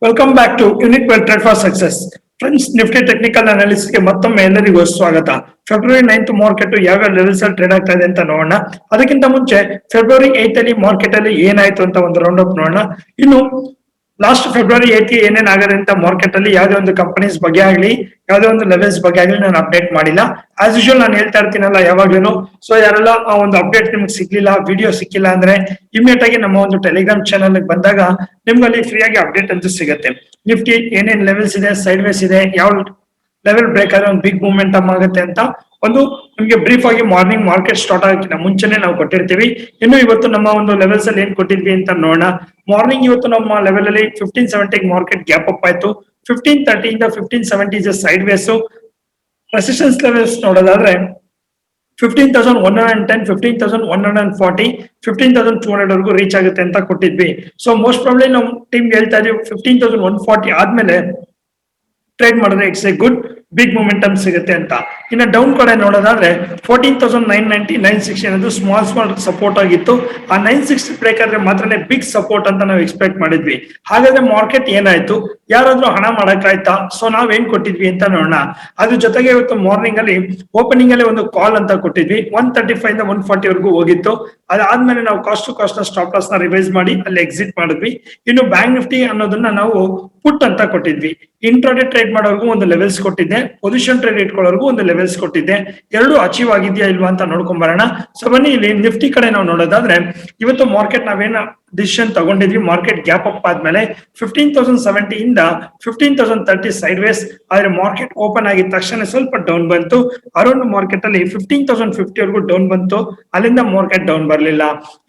Welcome back to unique well trade for success. Friends, Nifty technical analysis ಗೆ ಮತ್ತೊಮ್ಮೆ ಎಲ್ಲರಿಗೂ ಸ್ವಾಗತ. ಫೆಬ್ರವರಿ 9 ಮಾರ್ಕೆಟ್ ಯಾವ್ಯಾವ ಲೆವೆಲ್ಸ್ ಅಲ್ಲಿ ಟ್ರೇಡ್ ಆಗ್ತಾ ಇದೆ ಅಂತ ನೋಡೋಣ. ಅದಕ್ಕಿಂತ ಮುಂಚೆ ಫೆಬ್ರವರಿ 8 ಅಲ್ಲಿ ಮಾರ್ಕೆಟ್ ಅಲ್ಲಿ ಏನಾಯ್ತು ಅಂತ ಒಂದು ರೌಂಡ್ ಅಪ್ ನೋಡೋಣ. ಇನ್ನು ಲಾಸ್ಟ್ ಫೆಬ್ರವರಿ 8 ಏನೇನ್ ಆಗದೆ ಅಂತ ಮಾರ್ಕೆಟ್ ಅಲ್ಲಿ ಯಾವುದೇ ಒಂದು ಕಂಪನೀಸ್ ಬಗ್ಗೆ ಆಗ್ಲಿ, ಯಾವುದೇ ಒಂದು ಲೆವೆಲ್ಸ್ ಬಗ್ಗೆ ಆಗ್ಲಿ ನಾನು ಅಪ್ಡೇಟ್ ಮಾಡಿಲ್ಲ. ಆಸ್ ಯೂಶುವಲ್ ನಾನು ಹೇಳ್ತಾ ಇರ್ತೀನಲ್ಲ ಯಾವಾಗ್ಲೂ. ಸೊ ಯಾರೆಲ್ಲ ಆ ಒಂದು ಅಪ್ಡೇಟ್ ನಿಮ್ಗೆ ಸಿಗ್ಲಿಲ್ಲ, ವಿಡಿಯೋ ಸಿಕ್ಕಿಲ್ಲ ಅಂದ್ರೆ ಇಮಿಡಿಯೇಟ್ ಆಗಿ ನಮ್ಮ ಒಂದು ಟೆಲಿಗ್ರಾಮ್ ಚಾನಲ್ ಬಂದಾಗ ನಿಮ್ಗೆ ಅಲ್ಲಿ ಫ್ರೀ ಆಗಿ ಅಪ್ಡೇಟ್ ಅಂತೂ ಸಿಗುತ್ತೆ. ನಿಫ್ಟಿ ಏನೇನ್ ಲೆವೆಲ್ಸ್ ಇದೆ, ಸೈಡ್ ವೇಸ್ ಇದೆ, ಯಾವ ಲೆವೆಲ್ ಬ್ರೇಕ್ ಆದ್ರೆ ಒಂದು ಬಿಗ್ ಮೂವ್ಮೆಂಟ್ ಆಗುತ್ತೆ ಅಂತ ಒಂದು ನಿಮ್ಗೆ ಬ್ರೀಫ್ ಆಗಿ ಮಾರ್ನಿಂಗ್ ಮಾರ್ಕೆಟ್ ಸ್ಟಾರ್ಟ್ ಆಗಕ್ಕಿಂತ ಮುಂಚೆನೆ ನಾವು ಕೊಟ್ಟಿರ್ತೀವಿ. ಇನ್ನು ಇವತ್ತು ನಮ್ಮ ಒಂದು ಲೆವೆಲ್ಸ್ ಅಲ್ಲಿ ಏನ್ ಕೊಟ್ಟಿದ್ವಿ ಅಂತ ನೋಡೋಣ. ಮಾರ್ನಿಂಗ್ ಇವತ್ತು ನಮ್ಮ ಲೆವೆಲ್ ಅಲ್ಲಿ 1570 ಮಾರ್ಕೆಟ್ ಗ್ಯಾಪ್ ಅಪ್ ಆಯ್ತು. 1530 ಇಂದ 1570 ಸೈಡ್ ವೇಸ್. ರೆಸಿಸ್ಟೆನ್ಸ್ ಲೆವೆಲ್ಸ್ ನೋಡೋದಾದ್ರೆ 15,110, 15,140, 15,200 ವರೆಗೂ ರೀಚ್ ಆಗುತ್ತೆ ಅಂತ ಕೊಟ್ಟಿದ್ವಿ. ಸೊ ಮೋಸ್ಟ್ ಪ್ರಾಬ್ಲಿ ನಾವು ಟೀಮ್ಗೆ ಹೇಳ್ತಾ ಇದೀವಿ 15,140 ಆದ್ಮೇಲೆ ಟ್ರೇಡ್ ಮಾಡಿದ್ರೆ it's a good big momentum ಸಿಗುತ್ತೆ ಅಂತ. ಇನ್ನು ಡೌನ್ ಕಡೆ ನೋಡೋದಾದ್ರೆ 14,990, 960 ಅನ್ನೋದು ಸ್ಮಾಲ್ ಸಪೋರ್ಟ್ ಆಗಿತ್ತು. ಆ 960 ಬ್ರೇಕ್ ಆದ್ರೆ ಮಾತ್ರನೇ ಬಿಗ್ ಸಪೋರ್ಟ್ ಅಂತ ನಾವು ಎಕ್ಸ್ಪೆಕ್ಟ್ ಮಾಡಿದ್ವಿ. ಹಾಗಾದ್ರೆ ಮಾರ್ಕೆಟ್ ಏನಾಯ್ತು, ಯಾರಾದ್ರೂ ಹಣ ಮಾಡಕ್ಕಾಯ್ತಾ? ಸೊ ನಾವೇನ್ ಕೊಟ್ಟಿದ್ವಿ ಅಂತ ನೋಡೋಣ. ಅದ್ರ ಜೊತೆಗೆ ಇವತ್ತು ಮಾರ್ನಿಂಗ್ ಅಲ್ಲಿ ಓಪನಿಂಗ್ ಅಲ್ಲಿ ಒಂದು ಕಾಲ್ ಅಂತ ಕೊಟ್ಟಿದ್ವಿ. 135 ಇಂದ 140 ವರೆಗೂ ಹೋಗಿತ್ತು. ಅದಾದ್ಮೇಲೆ ನಾವು ಕಾಸ್ಟ್ ಟು ಕಾಸ್ಟ್ ನ ಸ್ಟಾಪ್ ಲಾಸ್ ನ ರಿವೈಸ್ ಮಾಡಿ ಅಲ್ಲಿ ಎಕ್ಸಿಟ್ ಮಾಡಿದ್ವಿ. ಇನ್ನು ಬ್ಯಾಂಕ್ ನಿಫ್ಟಿ ಅನ್ನೋದನ್ನ ನಾವು ಪುಟ್ ಅಂತ ಕೊಟ್ಟಿದ್ವಿ. ಇಂಟ್ರಾಡೇ ಟ್ರೇಡ್ ಮಾಡೋರ್ಗು ಒಂದು ಲೆವೆಲ್ಸ್ ಕೊಟ್ಟಿದ್ದೆ, ಪೊಸಿಷನ್ ಟ್ರೇಡ್ ಇಟ್ಕೊಳ್ಳೋರ್ಗು ಒಂದು ಲೆವೆಲ್ಸ್ ಕೊಟ್ಟಿದ್ದೆ. ಎರಡು ಅಚೀವ್ ಆಗಿದ್ಯಾ ಇಲ್ವಾ ಅಂತ ನೋಡ್ಕೊಂಡ್ ಬರೋಣ. ಸೊ ಬನ್ನಿ ಇಲ್ಲಿ ನಿಫ್ಟಿ ಕಡೆ ನಾವು ನೋಡೋದಾದ್ರೆ ಇವತ್ತು ಮಾರ್ಕೆಟ್ ನಾವೇನ ಡಿಸಿಷನ್ ತಗೊಂಡಿದ್ವಿ. ಮಾರ್ಕೆಟ್ ಗ್ಯಾಪ್ ಅಪ್ ಆದ್ಮೇಲೆ 15,070 ಇಂದ 15,030 ಸೈಡ್ ವೇಸ್. ಆದ್ರೆ ಮಾರ್ಕೆಟ್ ಓಪನ್ ಆಗಿದ ತಕ್ಷಣ ಸ್ವಲ್ಪ ಡೌನ್ ಬಂತು. ಅರೌಂಡ್ ಮಾರ್ಕೆಟ್ ಅಲ್ಲಿ 15,050 ವರೆಗೂ ಡೌನ್ ಬಂತು. ಅಲ್ಲಿಂದ ಮಾರ್ಕೆಟ್ ಡೌನ್ ಬರಲಿಲ್ಲ.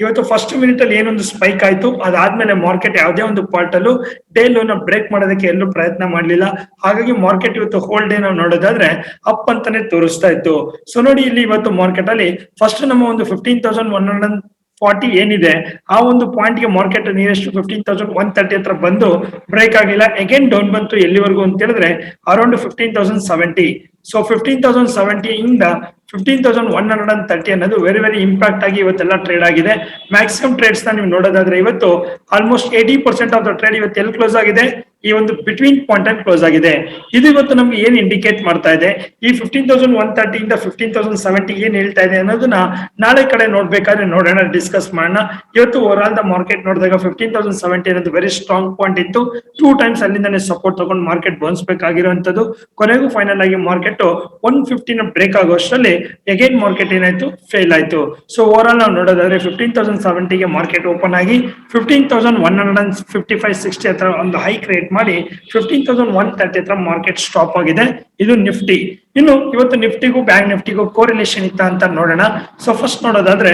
ಇವತ್ತು ಫಸ್ಟ್ ಮಿನಿಟ್ ಅಲ್ಲಿ ಏನೊಂದು ಸ್ಪೈಕ್ ಆಯ್ತು. ಅದಾದ್ಮೇಲೆ ಮಾರ್ಕೆಟ್ ಯಾವುದೇ ಒಂದು ಪಾರ್ಟ್ ಅಲ್ಲೂ ಡೇ ಲೋನ ಬ್ರೇಕ್ ಮಾಡೋದಕ್ಕೆ ಎಲ್ಲೂ ಪ್ರಯತ್ನ ಮಾಡಲಿಲ್ಲ. ಹಾಗಾಗಿ ಮಾರ್ಕೆಟ್ ಇವತ್ತು ಹೋಲ್ ಡೇ ನಾವು ನೋಡೋದಾದ್ರೆ ಅಪ್ ಅಂತಾನೆ ತೋರಿಸ್ತಾ ಇತ್ತು. ಸೊ ನೋಡಿ ಇಲ್ಲಿ ಇವತ್ತು ಮಾರ್ಕೆಟ್ ಅಲ್ಲಿ ಫಸ್ಟ್ ನಮ್ಮ ಒಂದು 15,140 ಏನಿದೆ ಆ ಒಂದು ಪಾಯಿಂಟ್ ಗೆ ಮಾರ್ಕೆಟ್ ನಿಯರೆಸ್ಟ್ 15,130 ಹತ್ರ ಬಂದು ಬ್ರೇಕ್ ಆಗಿಲ್ಲ. ಅಗೇನ್ ಡೌನ್ ಬಂತು. ಎಲ್ಲಿವರೆಗೂ ಅಂತ ಹೇಳಿದ್ರೆ ಅರೌಂಡ್ 15,070. ಸೊ 15,070 ಇಂದ 15,130 ಅನ್ನೋದು ವೆರಿ ವೆರಿ ಇಂಪ್ಯಾಕ್ಟ್ ಆಗಿ ಇವತ್ತೆಲ್ಲ ಟ್ರೇಡ್ ಆಗಿದೆ. ಮ್ಯಾಕ್ಸಿಮಮ್ ಟ್ರೇಡ್ಸ್ ನ ನೀವು ನೋಡೋದಾದ್ರೆ ಇವತ್ತು ಆಲ್ಮೋಸ್ಟ್ 80% ಆಫ್ ದ ಟ್ರೇಡ್ ಇವತ್ತು ಎಲ್ಲಿ ಕ್ಲೋಸ್ ಆಗಿದೆ, ಈ ಒಂದು ಬಿಟ್ವೀನ್ ಪಾಯಿಂಟ್ ಅಲ್ಲಿ ಕ್ಲೋಸ್ ಆಗಿದೆ. ಇದು ಇವತ್ತು ನಮ್ಗೆ ಏನ್ ಇಂಡಿಕೇಟ್ ಮಾಡ್ತಾ ಇದೆ, ಈ 15,130 ಇಂದ 15,070 ಏನ್ ಹೇಳ್ತಾ ಇದೆ ಅನ್ನೋದನ್ನ ನಾಳೆ ಕಡೆ ನೋಡ್ಬೇಕಾದ್ರೆ ನೋಡೋಣ, ಡಿಸ್ಕಸ್ ಮಾಡೋಣ. ಇವತ್ತು ಓವರ್ ಆಲ್ ದ ಮಾರ್ಕೆಟ್ ನೋಡಿದಾಗ 15,070 ಅನ್ನೋದು ವೆರಿ ಸ್ಟ್ರಾಂಗ್ ಪಾಯಿಂಟ್ ಇತ್ತು. 2 ಟೈಮ್ಸ್ ಅಲ್ಲಿಂದಾನೆ ಸಪೋರ್ಟ್ ತಗೊಂಡು ಮಾರ್ಕೆಟ್ ಬೌನ್ಸ್ ಬೇಕಾಗಿರುವಂತದ್ದು. ಕೊನೆಗೂ ಫೈನಲ್ ಆಗಿ ಮಾರ್ಕೆಟ್ 150 ಬ್ರೇಕ್ ಆಗೋಷ್ಟರಲ್ಲಿ ಅಗೇನ್ ಮಾರ್ಕೆಟ್ ಏನಾಯ್ತು, ಫೇಲ್ ಆಯ್ತು. ಸೊ ಓವರ್ ಆಲ್ ನಾವು ನೋಡೋದಾದ್ರೆ 15,070 ಗೆ ಮಾರ್ಕೆಟ್ ಓಪನ್ ಆಗಿ 15,155-60 ಹತ್ರ ಒಂದು ಹೈ ಕ್ರಿಯೇಟ್ ಮಾಡಿ 15,130 ಹತ್ರ ಮಾರ್ಕೆಟ್ ಸ್ಟಾಪ್ ಆಗಿದೆ. ಇದು ನಿಫ್ಟಿ. ಇನ್ನು ಇವತ್ತು ನಿಫ್ಟಿಗೂ ಬ್ಯಾಂಕ್ ನಿಫ್ಟಿಗೂ ಕೋರಿಲೇಷನ್ ಇತ್ತ ಅಂತ ನೋಡೋಣ. ಸೊ ಫಸ್ಟ್ ನೋಡೋದಾದ್ರೆ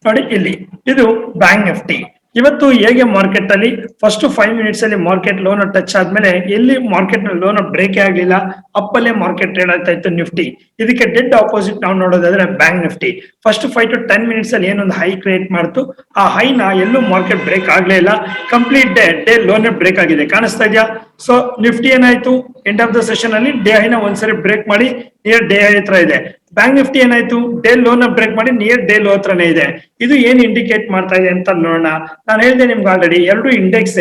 ನೋಡಿ ಇಲ್ಲಿ ಇದು ಬ್ಯಾಂಕ್ ನಿಫ್ಟಿ. ಇವತ್ತು ಹೇಗೆ ಮಾರ್ಕೆಟ್ ಅಲ್ಲಿ ಫಸ್ಟ್ 5 ಮಿನಿಟ್ಸ್ ಅಲ್ಲಿ ಮಾರ್ಕೆಟ್ ಲೋನ್ ಟಚ್ ಆದ್ಮೇಲೆ ಎಲ್ಲಿ ಮಾರ್ಕೆಟ್ ಲೋನ್ ಬ್ರೇಕ್ ಆಗಲಿಲ್ಲ, ಅಪ್ಪಲ್ಲೇ ಮಾರ್ಕೆಟ್ ಟ್ರೇಡ್ ಆಗ್ತಾ ಇತ್ತು ನಿಫ್ಟಿ. ಇದಕ್ಕೆ ಡೆಡ್ ಆಪೋಸಿಟ್ ನಾವು ನೋಡೋದಾದ್ರೆ bank Nifty first 5 to 10 minutes ಅಲ್ಲಿ ಏನೊಂದು ಹೈ ಕ್ರಿಯೇಟ್ ಮಾಡ್ತು. ಆ ಹೈನ ಎಲ್ಲೂ ಮಾರ್ಕೆಟ್ ಬ್ರೇಕ್ ಆಗ್ಲೇ ಇಲ್ಲ. ಕಂಪ್ಲೀಟ್ ಡೇ ಲೋನ್ ಬ್ರೇಕ್ ಆಗಿದೆ, ಕಾಣಿಸ್ತಾ ಇದೆಯಾ? ಸೊ ನಿಫ್ಟಿ ಏನಾಯ್ತು, ಎಂಡ್ ಆಫ್ ದ ಸೆಷನ್ ಅಲ್ಲಿ ಡೇ ಹೈನ ಒಂದ್ಸರಿ ಬ್ರೇಕ್ ಮಾಡಿ ನಿಯರ್ ಡೇ ಹೈ ಹತ್ರ ಇದೆ. ಬ್ಯಾಂಕ್ ನಿಫ್ಟಿ ಏನಾಯ್ತು, ಡೇ ಲೋನ ಬ್ರೇಕ್ ಮಾಡಿ ನಿಯರ್ ಡೇ ಲೋ ಹತ್ರನೇ ಇದೆ. ಇದು ಏನ್ ಇಂಡಿಕೇಟ್ ಮಾಡ್ತಾ ಇದೆ ಅಂತ ನೋಡೋಣ. ನಾನು ಹೇಳಿದೆ ನಿಮ್ಗೆ ಆಲ್ರೆಡಿ ಎರಡು ಇಂಡೆಕ್ಸ್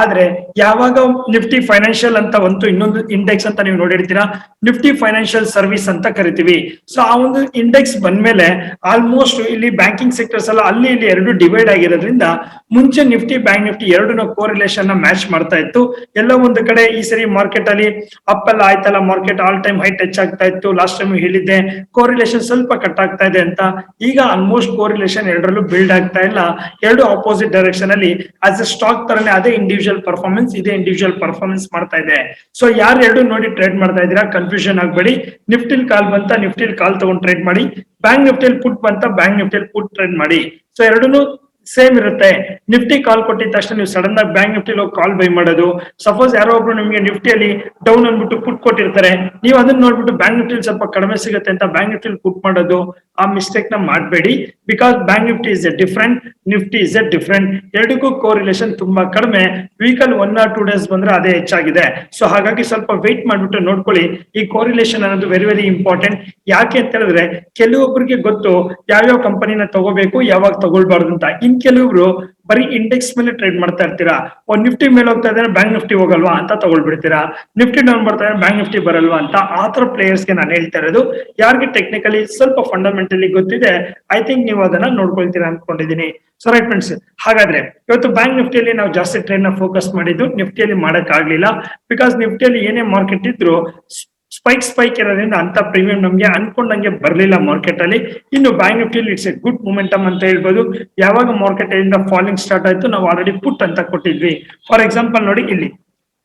ಆದ್ರೆ ಯಾವಾಗ ನಿಫ್ಟಿ ಫೈನಾನ್ಷಿಯಲ್ ಅಂತ ಒಂದು ಇನ್ನೊಂದು ಇಂಡೆಕ್ಸ್ ಅಂತ ನೀವು ನೋಡಿರ್ತೀರಾ, ನಿಫ್ಟಿ ಫೈನಾನ್ಷಿಯಲ್ ಸರ್ವಿಸ್ ಅಂತ ಕರಿತೀವಿ. ಸೊ ಆ ಒಂದು ಇಂಡೆಕ್ಸ್ ಬಂದ್ಮೇಲೆ ಆಲ್ಮೋಸ್ಟ್ ಇಲ್ಲಿ ಬ್ಯಾಂಕಿಂಗ್ ಸೆಕ್ಟರ್ಸ್ ಎಲ್ಲ ಅಲ್ಲಿ ಇಲ್ಲಿ ಎರಡು ಡಿವೈಡ್ ಆಗಿರೋದ್ರಿಂದ ಮುಂಚೆ ನಿಫ್ಟಿ ಬ್ಯಾಂಕ್ ನಿಫ್ಟಿ ಎರಡನ್ನ ಕೋರಿಲೇಷನ್ ನ ಮ್ಯಾಚ್ ಮಾಡ್ತಾ ಇತ್ತು. ಎಲ್ಲ ಒಂದು ಕಡೆ ಈ ಸರಿ ಮಾರ್ಕೆಟ್ ಅಲ್ಲಿ ಅಪ್ ಎಲ್ಲ ಆಯ್ತಲ್ಲ, market all time high touch ಆಗ್ತಾ ಇತ್ತು. ಲಾಸ್ಟ್ ಟೈಮ್ ಹೇಳಿದ್ದೆ ಕೋರಿಲೇಷನ್ ಸ್ವಲ್ಪ ಕಟ್ ಆಗ್ತಾ ಇದೆ ಅಂತ. ಈಗ ಆಲ್ಮೋಸ್ಟ್ ಕೋರಿಲೇಷನ್ ಎರಡರಲ್ಲೂ ಬಿಲ್ಡ್ ಆಗ್ತಾ ಇಲ್ಲ. ಎರಡು ಆಪೋಸಿಟ್ ಡೈರೆಕ್ಷನ್ ಅಲ್ಲಿ ಆಸ್ ಎ ಸ್ಟಾಕ್ ತರನೇ ಅದೇ ಇಂಡಿವಿಜುವಲ್ ಪರ್ಫಾರ್ಮೆನ್ಸ್ ಇದೆ, ಇಂಡಿವಿಜುವಲ್ ಪರ್ಫಾರ್ಮೆನ್ಸ್ ಮಾಡ್ತಾ ಇದೆ. ಸೊ ಯಾರು ಎರಡು ನೋಡಿ ಟ್ರೇಡ್ ಮಾಡ್ತಾ ಇದ್ದೀರಾ ಕನ್ಫ್ಯೂಷನ್ ಆಗ್ಬೇಡಿ. ನಿಫ್ಟಿಲ್ ಕಾಲ್ ಬಂತ ನಿಫ್ಟಿಲ್ ಕಾಲ್ ತಗೊಂಡು ಟ್ರೇಡ್ ಮಾಡಿ, ಬ್ಯಾಂಕ್ ನಿಫ್ಟಿಲ್ ಪುಟ್ ಬಂತ ಬ್ಯಾಂಕ್ ನಿಫ್ಟಿಲ್ ಪುಟ್ ಟ್ರೇಡ್ ಮಾಡಿ. ಸೊ ಎರಡೂ ಸೇಮ್ ಇರುತ್ತೆ. ನಿಫ್ಟಿ ಕಾಲ್ ಕೊಟ್ಟಿದ ತಕ್ಷಣ ನೀವು ಸಡನ್ ಆಗಿ ಬ್ಯಾಂಕ್ ನಿಫ್ಟಿ ಕಾಲ್ ಬೈ ಮಾಡೋದು. ಸಪೋಸ್ ಯಾರೋ ಒಬ್ರು ನಿಮ್ಗೆ ನಿಫ್ಟಿಯಲ್ಲಿ ಡೌನ್ ಅಂದ್ಬಿಟ್ಟು ಪುಟ್ ಕೊಟ್ಟಿರ್ತಾರೆ, ನೀವು ಅದನ್ನ ನೋಡ್ಬಿಟ್ಟು ಬ್ಯಾಂಕ್ ನಿಫ್ಟಿ ಸ್ವಲ್ಪ ಕಡಿಮೆ ಸಿಗುತ್ತೆ ಅಂತ ಬ್ಯಾಂಕ್ ನಿಫ್ಟಿ ಪುಟ್ ಮಾಡೋದು, ಆ ಮಿಸ್ಟೇಕ್ ನ ಮಾಡಬೇಡಿ. Because bank Nifty is A different, Nifty is A different. ಎರಡಕ್ಕೂ ಕೋರಿಲೇಷನ್ ತುಂಬಾ ಕಡಿಮೆ. ವೀಕಲ್ 1 or 2 days ಬಂದ್ರೆ ಅದೇ ಹೆಚ್ಚಾಗಿದೆ. ಸೊ ಹಾಗಾಗಿ ಸ್ವಲ್ಪ ವೇಟ್ ಮಾಡ್ಬಿಟ್ಟು ನೋಡ್ಕೊಳ್ಳಿ. ಈ ಕೋರಿಲೇಷನ್ ಅನ್ನೋದು ವೆರಿ ವೆರಿ ಇಂಪಾರ್ಟೆಂಟ್. ಯಾಕೆ ಅಂತ ಹೇಳಿದ್ರೆ ಕೆಲವೊಬ್ಬರಿಗೆ ಗೊತ್ತು ಯಾವ್ಯಾವ ಕಂಪನಿನ ತಗೋಬೇಕು ಯಾವಾಗ ತಗೊಳ್ಬಾರ್ದು ಅಂತ. ಇನ್ ಕೆಲವರು ಬರೀ ಇಂಡೆಕ್ಸ್ ಮೇಲೆ ಟ್ರೇಡ್ ಮಾಡ್ತಾ ಇರ್ತೀರಾ. ನಿಫ್ಟಿ ಮೇಲೆ ಹೋಗ್ತಾ ಇದ್ರೆ ಬ್ಯಾಂಕ್ ನಿಫ್ಟಿ ಹೋಗಲ್ವಾ ಅಂತ ತಗೊಳ್ಬಿಡ್ತೀರಾ, ನಿಫ್ಟಿ ಡೌನ್ ಬರ್ತಾ ಇದ್ರೆ ಬ್ಯಾಂಕ್ ನಿಫ್ಟಿ ಬರಲ್ವಾ ಅಂತ. ಆ ತರ ಪ್ಲೇಯರ್ಸ್ ಗೆ ನಾನು ಹೇಳ್ತಾ ಇರೋದು, ಯಾರಿಗೆ ಟೆಕ್ನಿಕಲಿ ಸ್ವಲ್ಪ ಫಂಡಮೆಂಟಲಿ ಗೊತ್ತಿದೆ, ಐ ಥಿಂಕ್ ನೀವು ಅದನ್ನ ನೋಡ್ಕೊಳ್ತೀರಾ ಅನ್ಕೊಂಡಿದೀನಿ. ಸೊ ರೈಟ್ ಫ್ರೆಂಡ್ಸ್, ಹಾಗಾದ್ರೆ ಇವತ್ತು ಬ್ಯಾಂಕ್ ನಿಫ್ಟಿಯಲ್ಲಿ ನಾವು ಜಾಸ್ತಿ ಟ್ರೇಡ್ ನ ಫೋಕಸ್ ಮಾಡಿದ್ದು, ನಿಫ್ಟಿಯಲ್ಲಿ ಮಾಡಕ್ ಆಗ್ಲಿಲ್ಲ. ಬಿಕಾಸ್ ನಿಫ್ಟಿಯಲ್ಲಿ ಏನೇ ಮಾರ್ಕೆಟ್ ಇದ್ರು ಸ್ಪೈಕ್ ಇರೋದ್ರಿಂದ ಅಂತ ಪ್ರೀಮಿಯಂ ನಮ್ಗೆ ಅನ್ಕೊಂಡಂಗೆ ಬರ್ಲಿಲ್ಲ ಮಾರ್ಕೆಟ್ ಅಲ್ಲಿ. ಇನ್ನು ಬ್ಯಾಂಕ್ ನಿಫ್ಟಿಯಲ್ಲಿ ಇಟ್ಸ್ ಎ ಗುಡ್ ಮೊಮೆಂಟಮ್ ಅಂತ ಹೇಳ್ಬೋದು. ಯಾವಾಗ ಮಾರ್ಕೆಟ್ ಇಂದ ಫಾಲಿಂಗ್ ಸ್ಟಾರ್ಟ್ ಆಯ್ತು, ನಾವು ಆಲ್ರೆಡಿ ಪುಟ್ ಅಂತ ಕೊಟ್ಟಿದ್ವಿ. ಫಾರ್ ಎಕ್ಸಾಂಪಲ್ ನೋಡಿ, ಇಲ್ಲಿ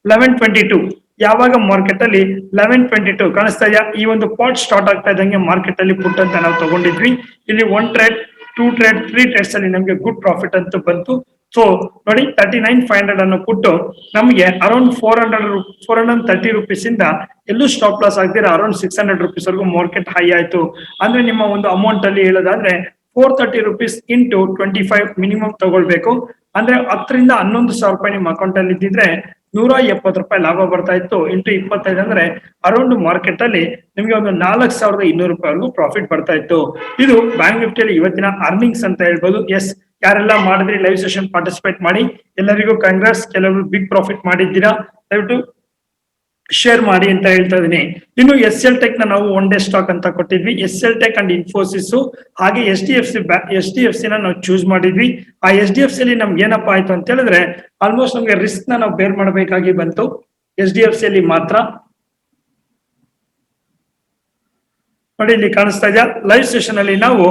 1122 ಯಾವಾಗ ಮಾರ್ಕೆಟ್ ಅಲ್ಲಿ 1122 ಕಾಣಿಸ್ತಾ ಇದೆಯಾ, ಈ ಒಂದು ಪಾಟ್ ಸ್ಟಾರ್ಟ್ ಆಗ್ತಾ ಇದ್ದಂಗೆ ಮಾರ್ಕೆಟ್ ಅಲ್ಲಿ ಪುಟ್ ಅಂತ ನಾವು ತಗೊಂಡಿದ್ವಿ. ಇಲ್ಲಿ 1 ಟ್ರೇಡ್ 2 ಟ್ರೇಡ್ 3 ಟ್ರೇಡ್ಸ್ ಅಲ್ಲಿ ನಮ್ಗೆ ಗುಡ್ ಪ್ರಾಫಿಟ್ ಅಂತೂ ಬಂತು. ಸೊ ನೋಡಿ, 39,500 ಅನ್ನು ಕೊಟ್ಟು ನಮಗೆ ಅರೌಂಡ್ 430 ರುಪೀಸ್ ಇಂದ ಎಲ್ಲೂ ಸ್ಟಾಪ್ ಲಾಸ್ ಆಗ್ತೀರಾ ಅರೌಂಡ್ 600 ರುಪೀಸ್ ವರೆಗೂ ಮಾರ್ಕೆಟ್ ಹೈ ಆಯ್ತು. ಅಂದ್ರೆ ನಿಮ್ಮ ಒಂದು ಅಮೌಂಟ್ ಅಲ್ಲಿ ಹೇಳೋದಾದ್ರೆ 430 ರುಪೀಸ್ ಇಂಟು 25 ಮಿನಿಮಮ್ ತಗೊಳ್ಬೇಕು. ಅಂದ್ರೆ 10ರಿಂದ 11,000 ರೂಪಾಯಿ ನಿಮ್ಮ ಅಕೌಂಟ್ ಅಲ್ಲಿ ಇದ್ದಿದ್ರೆ 170 ರೂಪಾಯಿ ಲಾಭ ಬರ್ತಾ ಇತ್ತು. ಇಂಟು 25 ಅಂದ್ರೆ ಅರೌಂಡ್ ಮಾರ್ಕೆಟ್ ಅಲ್ಲಿ ನಿಮ್ಗೆ ಒಂದು 4,200 ರೂಪಾಯಿವರೆಗೂ ಪ್ರಾಫಿಟ್ ಬರ್ತಾ ಇತ್ತು. ಇದು ಬ್ಯಾಂಕ್ ನಿಫ್ಟಿಯಲ್ಲಿ ಇವತ್ತಿನ ಅರ್ನಿಂಗ್ಸ್ ಅಂತ ಹೇಳ್ಬೋದು. ಎಸ್, ಯಾರೆಲ್ಲ ಮಾಡಿದ್ರಿ ಲೈವ್ ಸೆಷನ್ ಪಾರ್ಟಿಸಿಪೇಟ್ ಮಾಡಿ, ಎಲ್ಲರಿಗೂ ಕಾಂಗ್ರೆಸ್. ಕೆಲವರು ಬಿಗ್ ಪ್ರಾಫಿಟ್ ಮಾಡಿದ್ದೀರಾ, ದಯವಿಟ್ಟು ಶೇರ್ ಮಾಡಿ ಅಂತ ಹೇಳ್ತಾ ಇದೀನಿ. ಇನ್ನು SL ಟೆಕ್ ನಾವು ಒನ್ ಡೇ ಸ್ಟಾಕ್ ಅಂತ ಕೊಟ್ಟಿದ್ವಿ. SL ಟೆಕ್ ಅಂಡ್ ಇನ್ಫೋಸಿಸ್ ಹಾಗೆ HDFC ನ ನಾವು ಚೂಸ್ ಮಾಡಿದ್ವಿ. ಆ HDFC ಅಲ್ಲಿ ನಮ್ಗೆ ಏನಪ್ಪಾ ಆಯ್ತು ಅಂತ ಹೇಳಿದ್ರೆ, ಆಲ್ಮೋಸ್ಟ್ ನಮ್ಗೆ ರಿಸ್ಕ್ ನಾವು ಬೇರ್ ಮಾಡಬೇಕಾಗಿ ಬಂತು HDFC ಅಲ್ಲಿ ಮಾತ್ರ. ನೋಡಿ, ಇಲ್ಲಿ ಕಾಣಿಸ್ತಾ ಇದೆಯಾ, ಲೈವ್ ಸೆಷನ್ ಅಲ್ಲಿ ನಾವು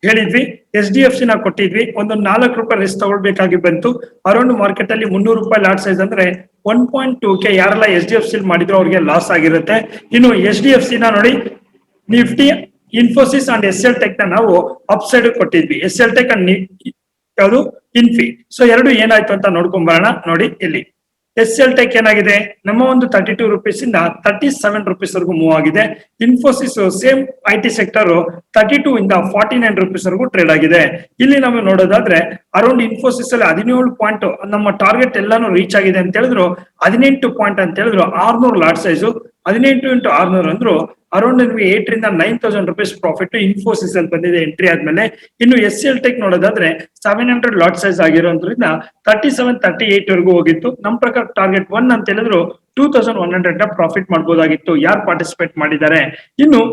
ಹೇಳಿದ್ವಿ HDFC ನ ಕೊಟ್ಟಿದ್ವಿ. ಒಂದು 4 ರೂಪಾಯಿ ರಿಸ್ಕ್ ತಗೊಳ್ಬೇಕಾಗಿ ಬಂತು. ಅರೌಂಡ್ ಮಾರ್ಕೆಟ್ ಅಲ್ಲಿ 300 ರೂಪಾಯಿ ಲಾಟ್ ಸೈಜ್ ಅಂದ್ರೆ 1.2K ಯಾರೆಲ್ಲ HDFC ಮಾಡಿದ್ರು ಅವ್ರಿಗೆ ಲಾಸ್ ಆಗಿರುತ್ತೆ. ಇನ್ನು HDFC ನ ನೋಡಿ, Nifty, Infosys and SL tech ನ ನಾವು ಅಪ್ ಸೈಡ್ ಕೊಟ್ಟಿದ್ವಿ. SL ಟೆಕ್ ಅಂಡ್ ಯಾವುದು ಇನ್ಫಿ. ಸೊ ಎರಡು ಏನಾಯ್ತು ಅಂತ ನೋಡ್ಕೊಂಡ್ ಬರೋಣ. ನೋಡಿ, ಇಲ್ಲಿ SL ಟೆಕ್ ಏನಾಗಿದೆ, ನಮ್ಮ ಒಂದು 32 ರುಪೀಸ್ ಇಂದ 37 ರುಪೀಸ್ ವರೆಗೂ ಮೂವ್ ಆಗಿದೆ. ಇನ್ಫೋಸಿಸ್ ಸೇಮ್ IT ಸೆಕ್ಟರ್ 32 ಇಂದ 49 ರುಪೀಸ್ ವರೆಗೂ ಟ್ರೇಡ್ ಆಗಿದೆ. ಇಲ್ಲಿ ನಾವು ನೋಡೋದಾದ್ರೆ ಅರೌಂಡ್ ಇನ್ಫೋಸಿಸ್ ಅಲ್ಲಿ 17 ಪಾಯಿಂಟ್ ನಮ್ಮ ಟಾರ್ಗೆಟ್ ಎಲ್ಲಾನು ರೀಚ್ ಆಗಿದೆ ಅಂತ ಹೇಳಿದ್ರು. 18 ಪಾಯಿಂಟ್ ಅಂತ ಹೇಳಿದ್ರು. 600 ಲಾಟ್ ಸೈಜು, 18 ಇಂಟು 600 ಅಂದ್ರು ಅರೌಂಡ್ ನಿಮಗೆ 8ರಿಂದ 9,000 ರುಪೀಸ್ ಪ್ರಾಫಿಟ್ ಇನ್ಫೋಸಿಸ್ ಅಲ್ಲಿ ಬಂದಿದೆ ಎಂಟ್ರಿ ಆದ್ಮೇಲೆ. ಇನ್ನು SL ಟೆಕ್ ನೋಡೋದಾದ್ರೆ 700 ಲಾಟ್ ಸೈಜ್ ಆಗಿರೋದ್ರಿಂದ 37-38 ವರೆಗೂ ಹೋಗಿತ್ತು. ನಮ್ಮ ಪ್ರಕಾರ ಟಾರ್ಗೆಟ್ 1 ಅಂತ ಹೇಳಿದ್ರು 2,100 ನ ಪ್ರಾಫಿಟ್ ಮಾಡಬಹುದಾಗಿತ್ತು. ಯಾರು ಪಾರ್ಟಿಸಿಪೇಟ್ ಮಾಡಿದ್ದಾರೆ. ಇನ್ನು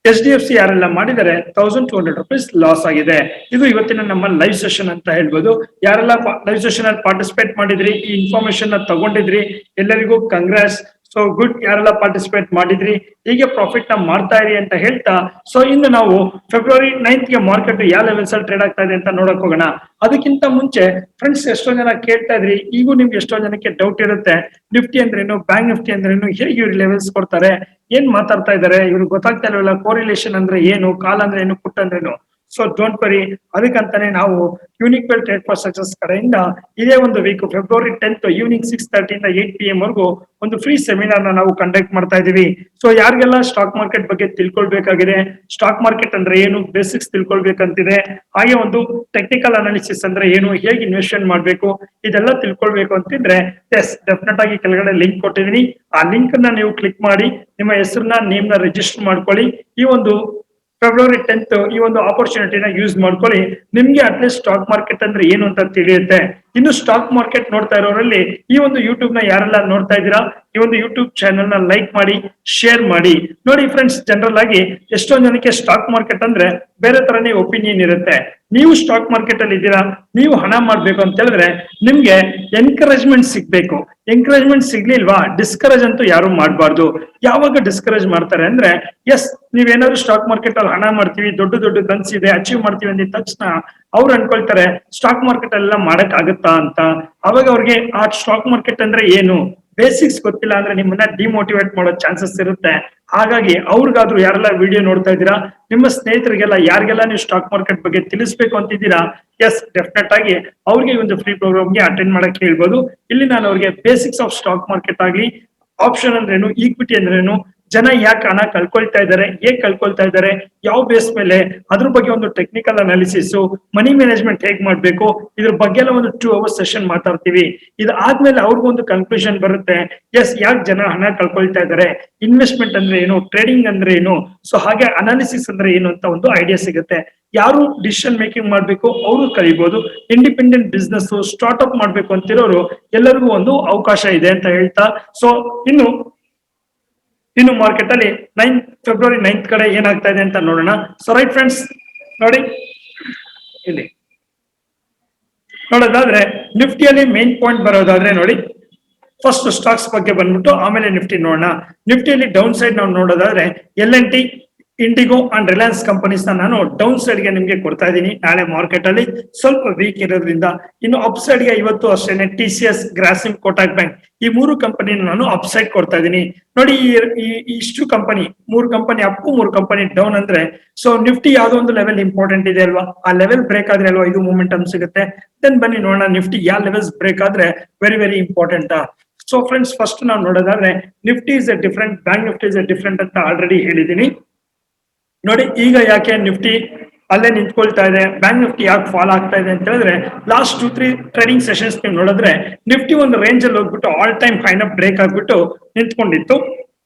HDFC ಯಾರೆಲ್ಲ ಮಾಡಿದರೆ 1,200 ರುಪೀಸ್ ಲಾಸ್ ಆಗಿದೆ. ಇದು ಇವತ್ತಿನ ನಮ್ಮ ಲೈವ್ ಸೆಷನ್ ಅಂತ ಹೇಳ್ಬೋದು. ಯಾರೆಲ್ಲ ಲೈವ್ ಸೆಷನ್ ಅಲ್ಲಿ ಪಾರ್ಟಿಸಿಪೇಟ್ ಮಾಡಿದ್ರಿ, ಈ ಇನ್ಫಾರ್ಮೇಶನ್ ತಗೊಂಡಿದ್ರಿ, ಎಲ್ಲರಿಗೂ ಕಂಗ್ರಾಟ್ಸ್. ಸೊ ಗುಡ್, ಯಾರೆಲ್ಲ ಪಾರ್ಟಿಸಿಪೇಟ್ ಮಾಡಿದ್ರಿ, ಹೀಗೆ ಪ್ರಾಫಿಟ್ ನ ಮಾಡ್ತಾ ಇರಿ ಅಂತ ಹೇಳ್ತಾ, ಸೊ ಇನ್ನು ನಾವು ಫೆಬ್ರವರಿ 9th ಗೆ ಮಾರ್ಕೆಟ್ ಯಾವ ಲೆವೆಲ್ಸ್ ಅಲ್ಲಿ ಟ್ರೇಡ್ ಆಗ್ತಾ ಇದೆ ಅಂತ ನೋಡಕ್ ಹೋಗೋಣ. ಅದಕ್ಕಿಂತ ಮುಂಚೆ ಫ್ರೆಂಡ್ಸ್, ಎಷ್ಟೋ ಜನ ಕೇಳ್ತಾ ಇದ್ರಿ, ಈಗೂ ನಿಮ್ಗೆ ಎಷ್ಟೋ ಜನಕ್ಕೆ ಡೌಟ್ ಇರುತ್ತೆ, ನಿಫ್ಟಿ ಅಂದ್ರೇನು, ಬ್ಯಾಂಕ್ ನಿಫ್ಟಿ ಅಂದ್ರೇನು, ಹೇಗೆ ಇವ್ರು ಲೆವೆಲ್ಸ್ ಕೊಡ್ತಾರೆ, ಏನ್ ಮಾತಾಡ್ತಾ ಇದಾರೆ, ಇವ್ರು ಗೊತ್ತಾಗ್ತಾ ಇಲ್ವಲ್ಲ, ಕೋರಿಲೇಷನ್ ಅಂದ್ರೆ ಏನು, ಕಾಲ್ ಅಂದ್ರೆ ಏನು, ಪುಟ್ ಅಂದ್ರೇನು. ಸೊ ಡೋಂಟ್ ವರಿ, ಅದಕ್ಕಂತಾನೆ ನಾವು unique well trade for success ಕಡೆಯಿಂದ ಇದೇ ಒಂದು ವೀಕ್ ಫೆಬ್ರವರಿ 10th ಈವ್ನಿಂಗ್ 6:30 ಇಂದ 8 PM ವರೆಗೂ ಒಂದು ಫ್ರೀ ಸೆಮಿನಾರ್ ನಾವು ಕಂಡಕ್ಟ್ ಮಾಡ್ತಾ ಇದೀವಿ. ಸೊ ಯಾರಿಗೆಲ್ಲ ಸ್ಟಾಕ್ ಮಾರ್ಕೆಟ್ ಬಗ್ಗೆ ತಿಳ್ಕೊಳ್ಬೇಕಾಗಿದೆ, ಸ್ಟಾಕ್ ಮಾರ್ಕೆಟ್ ಅಂದ್ರೆ ಏನು, ಬೇಸಿಕ್ಸ್ ತಿಳ್ಕೊಳ್ಬೇಕಂತಿದೆ, ಹಾಗೆ ಒಂದು ಟೆಕ್ನಿಕಲ್ ಅನಾಲಿಸಿಸ್ ಅಂದ್ರೆ ಏನು, ಹೇಗೆ ಇನ್ವೆಸ್ಟ್ಮೆಂಟ್ ಮಾಡ್ಬೇಕು, ಇದೆಲ್ಲ ತಿಳ್ಕೊಳ್ಬೇಕು ಅಂತಿದ್ರೆ ಎಸ್, ಡೆಫಿನೆಟ್ ಆಗಿ ಕೆಳಗಡೆ ಲಿಂಕ್ ಕೊಟ್ಟಿದೀನಿ. ಆ ಲಿಂಕ್ ಅನ್ನ ನೀವು ಕ್ಲಿಕ್ ಮಾಡಿ ನಿಮ್ಮ ಹೆಸರನ್ನ, ನೇಮ್ ನ ರಿಜಿಸ್ಟರ್ ಮಾಡ್ಕೊಳ್ಳಿ. ಈ ಒಂದು ಫೆಬ್ರವರಿ 10th ಈ ಒಂದು ಆಪರ್ಚುನಿಟಿನ ಯೂಸ್ ಮಾಡ್ಕೊಳ್ಳಿ. ನಿಮ್ಗೆ ಅಟ್ಲೀಸ್ಟ್ ಸ್ಟಾಕ್ ಮಾರ್ಕೆಟ್ ಅಂದ್ರೆ ಏನು ಅಂತ ತಿಳಿಯುತ್ತೆ. ಇನ್ನು ಸ್ಟಾಕ್ ಮಾರ್ಕೆಟ್ ನೋಡ್ತಾ ಇರೋರಲ್ಲಿ ಈ ಒಂದು ಯೂಟ್ಯೂಬ್ ನ ಯಾರೆಲ್ಲ ನೋಡ್ತಾ ಇದ್ದೀರಾ, ಈ ಒಂದು ಯೂಟ್ಯೂಬ್ ಚಾನೆಲ್ ನ ಲೈಕ್ ಮಾಡಿ, ಶೇರ್ ಮಾಡಿ. ನೋಡಿ ಫ್ರೆಂಡ್ಸ್, ಜನರಲ್ ಆಗಿ ಎಷ್ಟೊಂದು ಜನಕ್ಕೆ ಸ್ಟಾಕ್ ಮಾರ್ಕೆಟ್ ಅಂದ್ರೆ ಬೇರೆ ತರನೇ ಒಪಿನಿಯನ್ ಇರುತ್ತೆ. ನೀವು ಸ್ಟಾಕ್ ಮಾರ್ಕೆಟ್ ಅಲ್ಲಿ ಇದ್ದೀರಾ, ನೀವು ಹಣ ಮಾಡ್ಬೇಕು ಅಂತ ಹೇಳಿದ್ರೆ ನಿಮ್ಗೆ ಎನ್ಕರೇಜ್ಮೆಂಟ್ ಸಿಗ್ಬೇಕು. ಎಂಕರೇಜ್ಮೆಂಟ್ ಸಿಗ್ಲಿಲ್ವಾ, ಡಿಸ್ಕರೇಜ್ ಅಂತೂ ಯಾರು ಮಾಡಬಾರ್ದು. ಯಾವಾಗ ಡಿಸ್ಕರೇಜ್ ಮಾಡ್ತಾರೆ ಅಂದ್ರೆ, ಎಸ್ ನೀವೇನಾದ್ರು ಸ್ಟಾಕ್ ಮಾರ್ಕೆಟ್ ಅಲ್ಲಿ ಹಣ ಮಾಡ್ತೀವಿ, ದೊಡ್ಡ ದೊಡ್ಡ ಕನ್ಸ್ ಇದೆ, ಅಚೀವ್ ಮಾಡ್ತೀವಿ ಅಂದಿದ ತಕ್ಷಣ ಅವ್ರು ಅನ್ಕೊಳ್ತಾರೆ ಸ್ಟಾಕ್ ಮಾರ್ಕೆಟ್ ಎಲ್ಲ ಮಾಡಕ್ ಆಗುತ್ತಾ ಅಂತ. ಅವಾಗ ಅವ್ರಿಗೆ ಆ ಸ್ಟಾಕ್ ಮಾರ್ಕೆಟ್ ಅಂದ್ರೆ ಏನು, ಬೇಸಿಕ್ಸ್ ಗೊತ್ತಿಲ್ಲ ಅಂದ್ರೆ ನಿಮ್ಮನ್ನ ಡಿಮೋಟಿವೇಟ್ ಮಾಡೋ ಚಾನ್ಸಸ್ ಇರುತ್ತೆ. ಹಾಗಾಗಿ ಅವ್ರಿಗಾದ್ರೂ ಯಾರೆಲ್ಲ ವಿಡಿಯೋ ನೋಡ್ತಾ ಇದ್ದೀರಾ, ನಿಮ್ಮ ಸ್ನೇಹಿತರಿಗೆಲ್ಲ ಯಾರಿಗೆಲ್ಲ ನೀವು ಸ್ಟಾಕ್ ಮಾರ್ಕೆಟ್ ಬಗ್ಗೆ ತಿಳಿಸ್ಬೇಕು ಅಂತಿದ್ದೀರಾ, ಎಸ್ ಡೆಫಿನೆಟ್ ಆಗಿ ಅವ್ರಿಗೆ ಒಂದು ಫ್ರೀ ಪ್ರೋಗ್ರಾಮ್ಗೆ ಅಟೆಂಡ್ ಮಾಡಕ್ ಹೇಳ್ಬೋದು. ಇಲ್ಲಿ ನಾನು ಅವ್ರಿಗೆ ಬೇಸಿಕ್ಸ್ ಆಫ್ ಸ್ಟಾಕ್ ಮಾರ್ಕೆಟ್ ಆಗ್ಲಿ, ಆಪ್ಷನ್ ಅಂದ್ರೇನು, ಈಕ್ವಿಟಿ ಅಂದ್ರೇನು, ಜನ ಯಾಕೆ ಹಣ ಕಳ್ಕೊಳ್ತಾ ಇದ್ದಾರೆ, ಹೇಗ್ ಕಳ್ಕೊಳ್ತಾ ಇದ್ದಾರೆ, ಯಾವ ಬೇಸ್ ಮೇಲೆ, ಅದ್ರ ಬಗ್ಗೆ ಒಂದು ಟೆಕ್ನಿಕಲ್ ಅನಾಲಿಸಿಸ್, ಮನಿ ಮ್ಯಾನೇಜ್ಮೆಂಟ್ ಹೇಗ್ ಮಾಡ್ಬೇಕು, ಇದ್ರ ಬಗ್ಗೆ ಎಲ್ಲ ಒಂದು 2 ಅವರ್ಸ್ ಸೆಷನ್ ಮಾತಾಡ್ತೀವಿ. ಇದಾದ್ಮೇಲೆ ಅವ್ರಿಗೊಂದು ಕನ್ಕ್ಲೂಷನ್ ಬರುತ್ತೆ, ಎಸ್ ಯಾಕೆ ಜನ ಹಣ ಕಳ್ಕೊಳ್ತಾ ಇದ್ದಾರೆ, ಇನ್ವೆಸ್ಟ್ಮೆಂಟ್ ಅಂದ್ರೆ ಏನು, ಟ್ರೇಡಿಂಗ್ ಅಂದ್ರೆ ಏನು, ಸೊ ಹಾಗೆ ಅನಾಲಿಸಿಸ್ ಅಂದ್ರೆ ಏನು ಅಂತ ಒಂದು ಐಡಿಯಾ ಸಿಗುತ್ತೆ. ಯಾರು ಡಿಸಿಷನ್ ಮೇಕಿಂಗ್ ಮಾಡ್ಬೇಕು ಅವರು ಕಲಿಬಹುದು. ಇಂಡಿಪೆಂಡೆಂಟ್ ಬಿಸ್ನೆಸ್ ಸ್ಟಾರ್ಟ್ಅಪ್ ಮಾಡ್ಬೇಕು ಅಂತಿರೋರು ಎಲ್ಲರಿಗೂ ಒಂದು ಅವಕಾಶ ಇದೆ ಅಂತ ಹೇಳ್ತಾ, ಸೊ ಇನ್ನು ಮಾರ್ಕೆಟ್ ಅಲ್ಲಿ ಫೆಬ್ರವರಿ 9th ಕಡೆ ಏನಾಗ್ತಾ ಇದೆ ಅಂತ ನೋಡೋಣ. ಸೊ ರೈಟ್ ಫ್ರೆಂಡ್ಸ್, ನೋಡಿ ಇಲ್ಲಿ ನೋಡೋದಾದ್ರೆ ನಿಫ್ಟಿಯಲ್ಲಿ ಮೇನ್ ಪಾಯಿಂಟ್ ಬರೋದಾದ್ರೆ ನೋಡಿ, ಫಸ್ಟ್ ಸ್ಟಾಕ್ಸ್ ಬಗ್ಗೆ ಬಂದ್ಬಿಟ್ಟು ಆಮೇಲೆ ನಿಫ್ಟಿ ನೋಡೋಣ. ನಿಫ್ಟಿಯಲ್ಲಿ ಡೌನ್ ಸೈಡ್ ನಾವು ನೋಡೋದಾದ್ರೆ L&T, IndiGo and Reliance companies ನಾನು ಡೌನ್ ಸೈಡ್ ಗೆ ನಿಮ್ಗೆ ಕೊಡ್ತಾ ಇದ್ದೀನಿ. ನಾಳೆ ಮಾರ್ಕೆಟ್ ಅಲ್ಲಿ ಸ್ವಲ್ಪ ವೀಕ್ ಇರೋದ್ರಿಂದ. ಇನ್ನು ಅಪ್ ಸೈಡ್ ಗೆ ಇವತ್ತು ಅಷ್ಟೇನೆ TCS, ಗ್ರಾಸಿಮ್, ಕೋಟಕ್ ಬ್ಯಾಂಕ್ ಈ 3 ಕಂಪನಿ ನಾನು ಅಪ್ ಸೈಡ್ ಕೊಡ್ತಾ ಇದ್ದೀನಿ. ನೋಡಿ ಇಷ್ಟು company, 3 company up, 3 company down ಅಂದ್ರೆ, ಸೊ ನಿಫ್ಟಿ ಯಾವ್ದೋ ಒಂದು ಲೆವೆಲ್ ಇಂಪಾರ್ಟೆಂಟ್ ಇದೆ ಅಲ್ವಾ, ಆ ಲೆವೆಲ್ ಬ್ರೇಕ್ ಆದ್ರೆ ಅಲ್ವಾ ಇದು ಮೂಮೆಂಟಮ್ ಸಿಗುತ್ತೆ. ದೆನ್ ಬನ್ನಿ ನೋಡೋಣ ನಿಫ್ಟಿ ಯಾವ ಲೆವೆಲ್ಸ್ ಬ್ರೇಕ್ ಆದ್ರೆ very very important. So friends, first ನಾವು ನೋಡೋದಾದ್ರೆ Nifty is A different, bank Nifty is A different ಅಂತ ಆಲ್ರೆಡಿ ಹೇಳಿದೀನಿ. ನೋಡಿ ಈಗ ಯಾಕೆ ನಿಫ್ಟಿ ಅಲ್ಲೇ ನಿಂತ್ಕೊಳ್ತಾ ಇದೆ, ಬ್ಯಾಂಕ್ ನಿಫ್ಟಿ ಯಾಕೆ ಫಾಲ್ ಆಗ್ತಾ ಇದೆ ಅಂತ ಹೇಳಿದ್ರೆ, ಲಾಸ್ಟ್ 2-3 ಟ್ರೇಡಿಂಗ್ ಸೆಷನ್ಸ್ ನೀವು ನೋಡಿದ್ರೆ ನಿಫ್ಟಿ ಒಂದು ರೇಂಜ್ ಅಲ್ಲಿ ಹೋಗ್ಬಿಟ್ಟು ಆಲ್ ಟೈಮ್ ಹೈನ ಬ್ರೇಕ್ ಆಗ್ಬಿಟ್ಟು ನಿಂತ್ಕೊಂಡಿತ್ತು.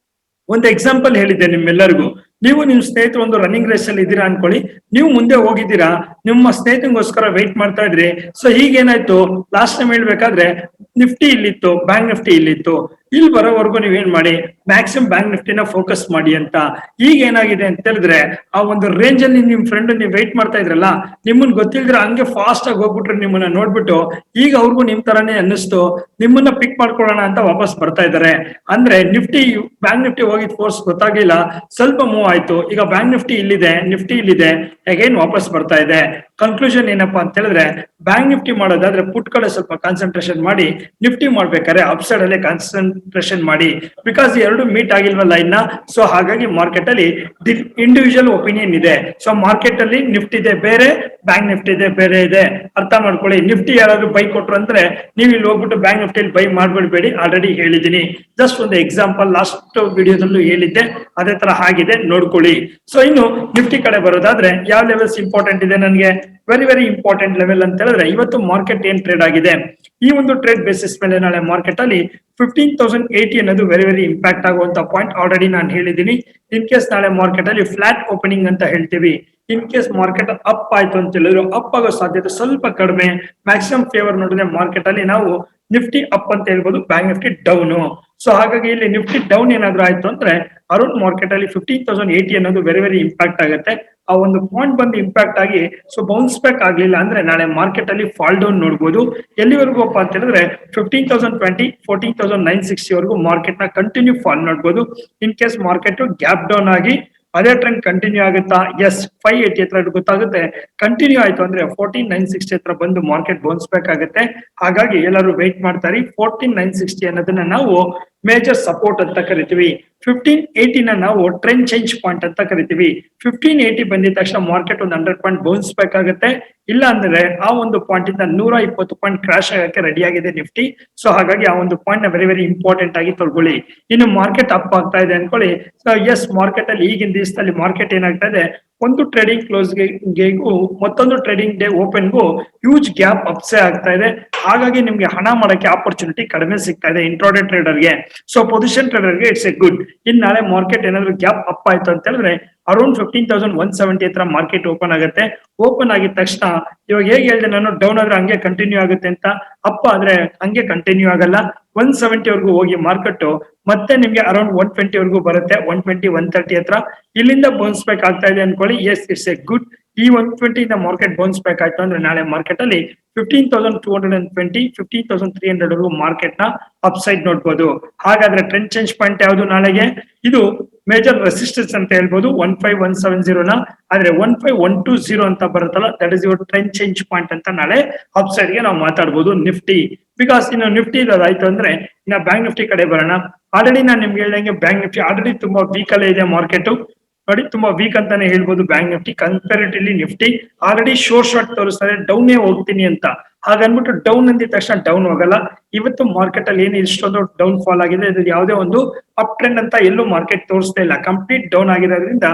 ಒಂದು ಎಕ್ಸಾಂಪಲ್ ಹೇಳಿದ್ದೆ ನಿಮ್ಮೆಲ್ಲರಿಗೂ, ನೀವು ನಿಮ್ ಸ್ನೇಹಿತರು ಒಂದು ರನ್ನಿಂಗ್ ರೇಸ್ ಅಲ್ಲಿ ಇದ್ದೀರಾ ಅನ್ಕೊಳ್ಳಿ, ನೀವು ಮುಂದೆ ಹೋಗಿದ್ದೀರಾ, ನಿಮ್ಮ ಸ್ನೇಹಿತಂಗೋಸ್ಕರ ವೆಯ್ಟ್ ಮಾಡ್ತಾ ಇದ್ರಿ. ಸೊ ಹೀಗೇನಾಯ್ತು, ಲಾಸ್ಟ್ ಟೈಮ್ ಹೇಳ್ಬೇಕಾದ್ರೆ ನಿಫ್ಟಿ ಇಲ್ಲಿತ್ತು, ಬ್ಯಾಂಕ್ ನಿಫ್ಟಿ ಇಲ್ಲಿತ್ತು, ಇಲ್ಲಿ ಬರೋವರೆಗೂ ನೀವೇನ್ ಮಾಡಿ, ಮ್ಯಾಕ್ಸಿಮಮ್ ಬ್ಯಾಂಕ್ ನಿಫ್ಟಿನ ಫೋಕಸ್ ಮಾಡಿ ಅಂತ. ಈಗ ಏನಾಗಿದೆ ಅಂತ ಹೇಳಿದ್ರೆ, ಆ ಒಂದು ರೇಂಜ್ ಅಲ್ಲಿ ನಿಮ್ ಫ್ರೆಂಡ್ ನೀವು ವೆಯ್ಟ್ ಮಾಡ್ತಾ ಇದ್ರಲ್ಲ, ನಿಮ್ಮನ್ನ ಗೊತ್ತಿಲ್ದ್ರೆ ಹಂಗೆ ಫಾಸ್ಟ್ ಆಗಿ ಹೋಗ್ಬಿಟ್ರೆ ನಿಮ್ಮನ್ನ ನೋಡ್ಬಿಟ್ಟು ಈಗ ಅವ್ರಿಗೂ ನಿಮ್ ತರಾನೇ ಅನ್ನಿಸ್ತು, ನಿಮ್ಮನ್ನ ಪಿಕ್ ಮಾಡ್ಕೊಳ್ಳೋಣ ಅಂತ ವಾಪಸ್ ಬರ್ತಾ ಇದ್ದಾರೆ. ಅಂದ್ರೆ ನಿಫ್ಟಿ, ಬ್ಯಾಂಕ್ ನಿಫ್ಟಿ ಹೋಗಿದ್ ಫೋರ್ಸ್ ಗೊತ್ತಾಗ್ಲಿಲ್ಲ, ಸ್ವಲ್ಪ ಮೂವ್ ಆಯ್ತು. ಈಗ ಬ್ಯಾಂಕ್ ನಿಫ್ಟಿ ಇಲ್ಲಿದೆ, ನಿಫ್ಟಿ ಇಲ್ಲಿದೆ, ಅಗೈನ್ ವಾಪಸ್ ಬರ್ತಾ ಇದೆ. ಕನ್ಕ್ಲೂಷನ್ ಏನಪ್ಪಾ ಅಂತ ಹೇಳಿದ್ರೆ, ಬ್ಯಾಂಕ್ ನಿಫ್ಟಿ ಮಾಡೋದಾದ್ರೆ ಪುಟ್ ಕಡೆ ಸ್ವಲ್ಪ ಕಾನ್ಸಂಟ್ರೇಷನ್ ಮಾಡಿ, ನಿಫ್ಟಿ ಮಾಡ್ಬೇಕಾದ್ರೆ ಅಪ್ ಸೈಡ್ ಅಲ್ಲೇ ಕಾನ್ಸಂಟ್ರೇಷನ್ ಮಾಡಿ. ಬಿಕಾಸ್ ಎರಡು ಮೀಟ್ ಆಗಿಲ್ವಲ್ಲ ಇನ್ನ, ಸೊ ಹಾಗಾಗಿ ಮಾರ್ಕೆಟ್ ಅಲ್ಲಿ ಇಂಡಿವಿಜುವಲ್ ಒಪಿನಿಯನ್ ಇದೆ. ಸೊ ಮಾರ್ಕೆಟ್ ಅಲ್ಲಿ ನಿಫ್ಟಿ ಇದೆ ಬೇರೆ, ಬ್ಯಾಂಕ್ ನಿಫ್ಟಿ ಇದೆ ಬೇರೆ ಇದೆ, ಅರ್ಥ ಮಾಡ್ಕೊಳ್ಳಿ. ನಿಫ್ಟಿ ಯಾರಾದ್ರೂ ಬೈ ಕೊಟ್ರು ಅಂದ್ರೆ ನೀವು ಇಲ್ಲಿ ಹೋಗ್ಬಿಟ್ಟು ಬ್ಯಾಂಕ್ ನಿಫ್ಟಿಯಲ್ಲಿ ಬೈ ಮಾಡ್ಬಿಡ್ಬೇಡಿ, ಆಲ್ರೆಡಿ ಹೇಳಿದೀನಿ. ಜಸ್ಟ್ ಒಂದು ಎಕ್ಸಾಂಪಲ್ ಲಾಸ್ಟ್ ವಿಡಿಯೋದಲ್ಲೂ ಹೇಳಿದ್ದೆ, ಅದೇ ತರ ಆಗಿದೆ ನೋಡ್ಕೊಳ್ಳಿ. ಸೊ ಇನ್ನು ನಿಫ್ಟಿ ಕಡೆ ಬರೋದಾದ್ರೆ ಯಾವ ಲೆವೆಲ್ಸ್ ಇಂಪಾರ್ಟೆಂಟ್ ಇದೆ ನನಗೆ, ವೆರಿ ವೆರಿ ಇಂಪಾರ್ಟೆಂಟ್ ಲೆವೆಲ್ ಅಂತ ಹೇಳಿದ್ರೆ, ಇವತ್ತು ಮಾರ್ಕೆಟ್ ಏನ್ ಟ್ರೇಡ್ ಆಗಿದೆ, ಈ ಒಂದು ಟ್ರೇಡ್ ಬೇಸಿಸ್ ಮೇಲೆ ನಾಳೆ ಮಾರ್ಕೆಟ್ ಅಲ್ಲಿ 15,080 ಅನ್ನೋದು ವೆರಿ ವೆರಿ ಇಂಪ್ಯಾಕ್ಟ್ ಆಗುವಂತ ಪಾಯಿಂಟ್ ಆಲ್ರೆಡಿ ನಾನು ಹೇಳಿದ್ದೀನಿ. ಇನ್ ಕೇಸ್ ನಾಳೆ ಮಾರ್ಕೆಟ್ ಅಲ್ಲಿ ಫ್ಲಾಟ್ ಓಪನಿಂಗ್ ಅಂತ ಹೇಳ್ತೀವಿ, ಇನ್ ಕೇಸ್ ಮಾರ್ಕೆಟ್ ಅಪ್ ಆಯ್ತು ಅಂತ ಹೇಳಿದ್ರು, ಅಪ್ ಆಗೋ ಸಾಧ್ಯತೆ ಸ್ವಲ್ಪ ಕಡಿಮೆ. ಮ್ಯಾಕ್ಸಿಮಮ್ ಫೇವರ್ ನೋಡಿದ್ರೆ ಮಾರ್ಕೆಟ್ ಅಲ್ಲಿ ನಾವು ನಿಫ್ಟಿ ಅಪ್ ಅಂತ ಹೇಳ್ಬೋದು, ಬ್ಯಾಂಕ್ ನಿಫ್ಟಿ ಡೌನ್. ಸೊ ಹಾಗಾಗಿ ಇಲ್ಲಿ ನಿಫ್ಟಿ ಡೌನ್ ಏನಾದ್ರು ಆಯ್ತು ಅಂದ್ರೆ ಅರೌಂಡ್ ಮಾರ್ಕೆಟ್ ಅಲ್ಲಿ 15,080 ಅನ್ನೋದು ವೆರಿ ವೆರಿ ಇಂಪ್ಯಾಕ್ಟ್ ಆಗುತ್ತೆ. ಆ ಒಂದು ಪಾಯಿಂಟ್ ಬಂದು ಇಂಪ್ಯಾಕ್ಟ್ ಆಗಿ ಸೊ ಬೌನ್ಸ್ ಬ್ಯಾಕ್ ಆಗ್ಲಿಲ್ಲ ಅಂದ್ರೆ ನಾಳೆ ಮಾರ್ಕೆಟ್ ಅಲ್ಲಿ ಫಾಲ್ ಡೌನ್ ನೋಡಬಹುದು. ಎಲ್ಲಿವರೆಗೂ ಅಪ್ಪ ಅಂತ ಹೇಳಿದ್ರೆ 15,020, 14,960 ವರೆಗೂ ಮಾರ್ಕೆಟ್ ನ ಕಂಟಿನ್ಯೂ ಫಾಲ್ ನೋಡಬಹುದು. In case market gap down ಆಗಿ ಅದೇ ಟ್ರೆಂಡ್ ಕಂಟಿನ್ಯೂ ಆಗುತ್ತಾ, ಎಸ್ 580 ಹತ್ರ ಗೊತ್ತಾಗುತ್ತೆ. ಕಂಟಿನ್ಯೂ ಆಯ್ತು ಅಂದ್ರೆ 14,960 ಹತ್ರ ಬಂದು ಮಾರ್ಕೆಟ್ ಬೌನ್ಸ್ ಬ್ಯಾಕ್ ಆಗುತ್ತೆ. ಹಾಗಾಗಿ ಎಲ್ಲರೂ ವೆಯ್ಟ್ ಮಾಡ್ತಾರೆ. 14,960 ಅನ್ನೋದನ್ನ ನಾವು ಮೇಜರ್ ಸಪೋರ್ಟ್ ಅಂತ ಕರಿತೀವಿ. 1580 ನಾವು ಟ್ರೆಂಡ್ ಚೇಂಜ್ ಪಾಯಿಂಟ್ ಅಂತ ಕರಿತೀವಿ. 1580 ಬಂದಿದ ತಕ್ಷಣ ಮಾರ್ಕೆಟ್ ಒಂದು 100 ಪಾಯಿಂಟ್ ಬೌನ್ಸ್ ಬ್ಯಾಕ್ ಆಗುತ್ತೆ. ಇಲ್ಲ ಅಂದ್ರೆ ಆ ಒಂದು ಪಾಯಿಂಟ್ ಇಂದ 120 ಪಾಯಿಂಟ್ ಕ್ರಾಶ್ ಆಗಕ್ಕೆ ರೆಡಿ ಆಗಿದೆ ನಿಫ್ಟಿ. ಸೊ ಹಾಗಾಗಿ ಆ ಒಂದು ಪಾಯಿಂಟ್ ನ ವೆರಿ ವೆರಿ ಇಂಪಾರ್ಟೆಂಟ್ ಆಗಿ ತೊಳ್ಕೊಳ್ಳಿ. ಇನ್ನು ಮಾರ್ಕೆಟ್ ಅಪ್ ಆಗ್ತಾ ಇದೆ ಅನ್ಕೊಳ್ಳಿ. ಸೊ ಎಸ್, ಮಾರ್ಕೆಟ್ ಅಲ್ಲಿ ಈಗಿನ ದಿವಸದಲ್ಲಿ ಮಾರ್ಕೆಟ್ ಏನಾಗ್ತಾ ಇದೆ, ಒಂದು ಟ್ರೇಡಿಂಗ್ ಕ್ಲೋಸ್ ಗೆಗೂ ಮತ್ತೊಂದು ಟ್ರೇಡಿಂಗ್ ಡೇ ಓಪನ್ಗೂ ಹ್ಯೂಜ್ ಗ್ಯಾಪ್ ಅಪ್ಸೇ ಆಗ್ತಾ ಇದೆ. ಹಾಗಾಗಿ ನಿಮ್ಗೆ ಹಣ ಮಾಡಕ್ಕೆ ಆಪರ್ಚುನಿಟಿ ಕಡಿಮೆ ಸಿಗ್ತಾ ಇದೆ ಇಂಟ್ರಾಡೇ ಟ್ರೇಡರ್ಗೆ. ಸೊ ಪೊಸಿಷನ್ ಟ್ರೇಡರ್ಗೆ ಇಟ್ಸ್ ಎ ಗುಡ್. ಇನ್ ನಾಳೆ ಮಾರ್ಕೆಟ್ ಏನಾದ್ರು ಗ್ಯಾಪ್ ಅಪ್ ಆಯ್ತು ಅಂತ ಹೇಳಿದ್ರೆ ಅರೌಂಡ್ 15,170 ಹತ್ರ ಮಾರ್ಕೆಟ್ ಓಪನ್ ಆಗುತ್ತೆ. ಓಪನ್ ಆಗಿದ ತಕ್ಷಣ ಇವಾಗ ಹೇಗೆ ಹೇಳಿದೆ ನಾನು, ಡೌನ್ ಆದ್ರೆ ಹಂಗೆ ಕಂಟಿನ್ಯೂ ಆಗುತ್ತೆ ಅಂತ, ಅಪ್ ಆದ್ರೆ ಹಂಗೆ ಕಂಟಿನ್ಯೂ ಆಗಲ್ಲ. 170 ವರೆಗೂ ಹೋಗಿ ಮಾರ್ಕೆಟ್ ಮತ್ತೆ ನಿಮ್ಗೆ ಅರೌಂಡ್ 120 ವರೆಗೂ ಬರುತ್ತೆ. 120, 130 ಹತ್ರ ಇಲ್ಲಿಂದ ಬೌನ್ಸ್ ಬ್ಯಾಕ್ ಆಗ್ತಾ ಇದೆ ಅನ್ಕೊಳ್ಳಿ. Yes, it's a good. ಈ 120 ಇಂದ ಮಾರ್ಕೆಟ್ ಬೌನ್ಸ್ ಬ್ಯಾಕ್ ಆಯ್ತು ಅಂದ್ರೆ ನಾಳೆ ಮಾರ್ಕೆಟ್ ಅಲ್ಲಿ 15,220, 15,300 ವರೆಗೂ ಮಾರ್ಕೆಟ್ ನ ಅಪ್ ಸೈಡ್ ನೋಡ್ಬೋದು. ಹಾಗಾದ್ರೆ ಟ್ರೆಂಡ್ ಚೇಂಜ್ ಪಾಯಿಂಟ್ ಯಾವುದು ನಾಳೆಗೆ, ಇದು ಮೇಜರ್ ರೆಸಿಸ್ಟೆನ್ಸ್ ಅಂತ ಹೇಳ್ಬೋದು 15,170 ನ. ಆದ್ರೆ 15,120 ಅಂತ ಬರುತ್ತಲ್ಲ, that is your trend change point ಅಂತ ನಾಳೆ ಅಪ್ ಸೈಡ್ ಗೆ ನಾವು ಮಾತಾಡ್ಬೋದು ನಿಫ್ಟಿ. ಬಿಕಾಸ್ ಇನ್ನು ನಿಫ್ಟಿ ಇದಾಯ್ತು ಅಂದ್ರೆ ಇನ್ನ ಬ್ಯಾಂಕ್ ನಿಫ್ಟಿ ಕಡೆ ಬರೋಣ. ಆಲ್ರೆಡಿ ನಾನು ನಿಮ್ಗೆ ಹೇಳ್ದಂಗೆ ಬ್ಯಾಂಕ್ ನಿಫ್ಟಿ ಆಲ್ರೆಡಿ ತುಂಬಾ ವೀಕ್ ಅಲ್ಲೇ ಇದೆ ಮಾರ್ಕೆಟ್. ನೋಡಿ, ತುಂಬಾ ವೀಕ್ ಅಂತಾನೆ ಹೇಳ್ಬೋದು bank Nifty. Comparatively Nifty already sure short ತೋರಿಸ್ತಾರೆ ಡೌನ್ ಹೋಗ್ತೀನಿ ಅಂತ. ಹಾಗನ್ಬಿಟ್ಟು ಡೌನ್ ಅಂದಿದ ತಕ್ಷಣ ಡೌನ್ ಹೋಗಲ್ಲ. ಇವತ್ತು ಮಾರ್ಕೆಟ್ ಅಲ್ಲಿ ಏನು ಇಷ್ಟೊಂದು ಡೌನ್ ಫಾಲ್ ಆಗಿದೆ, ಇದು ಯಾವುದೇ ಒಂದು ಅಪ್ ಟ್ರೆಂಡ್ ಅಂತ ಎಲ್ಲೂ ಮಾರ್ಕೆಟ್ ತೋರಿಸ್ತಾ ಇಲ್ಲ, ಕಂಪ್ಲೀಟ್ ಡೌನ್ ಆಗಿರೋದ್ರಿಂದ